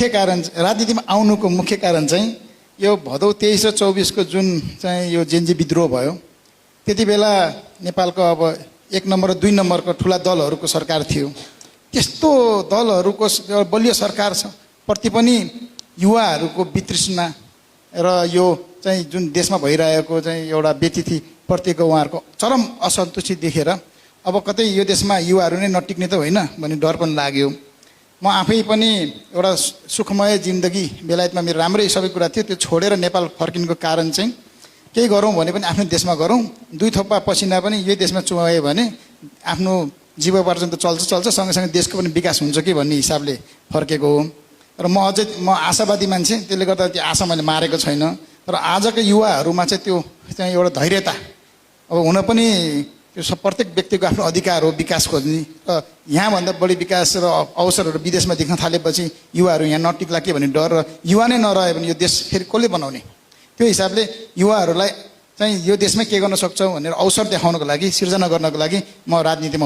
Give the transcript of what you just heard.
मुख्य कारण राजनीतिमा आउनुको मुख्य कारण चाहिँ यो भदौ 23 र 24 को जुन चाहिँ यो जेनजी विद्रोह भयो त्यति बेला नेपालको अब 1 नम्बर र 2 नम्बरको ठुला दलहरूको सरकार थियो। त्यस्तो दलहरूको बलियो सरकार छ प्रति पनि युवाहरूको वितृष्णा र यो चाहिँ जुन देशमा भइरहेको चाहिँ एउटा व्यतिथि प्रतिको उहाँहरूको चरम असन्तुष्टि देखेर अब कतै यो देशमा युवाहरू नै नटिक्ने त होइन भन्ने डर पनि लाग्यो। म आफै पनि एउटा सुखमय जिन्दगी बेलायतमा मेरो राम्रै सबै कुरा थियो, त्यो छोडेर नेपाल फर्किनुको कारण चाहिँ केही गरौँ भने पनि आफ्नो देशमा गरौँ, 2 थोपा पसिना पनि यही देशमा चुहायो भने आफ्नो जीवोपार्जन त चल्छ सँगसँगै देशको पनि विकास हुन्छ कि भन्ने हिसाबले फर्केको हो। र म आशावादी मान्छे, त्यसले गर्दा त्यो आशा मैले मारेको छैन। तर आजको युवाहरूमा चाहिँ त्यो चाहिँ एउटा धैर्यता अब हुन पनि त्यो प्रत्येक व्यक्तिको आफ्नो अधिकार हो विकास खोज्ने, र यहाँभन्दा बढी विकास र अवसरहरू विदेशमा देख्न थालेपछि युवाहरू यहाँ नटिक्ला के भन्ने डर, र युवा नै नरह्यो भने यो देश फेरि कसले बनाउने? त्यो हिसाबले युवाहरूलाई चाहिँ यो देशमै के गर्न सक्छौँ भनेर अवसर देखाउनको लागि, सिर्जना गर्नको लागि म राजनीतिमा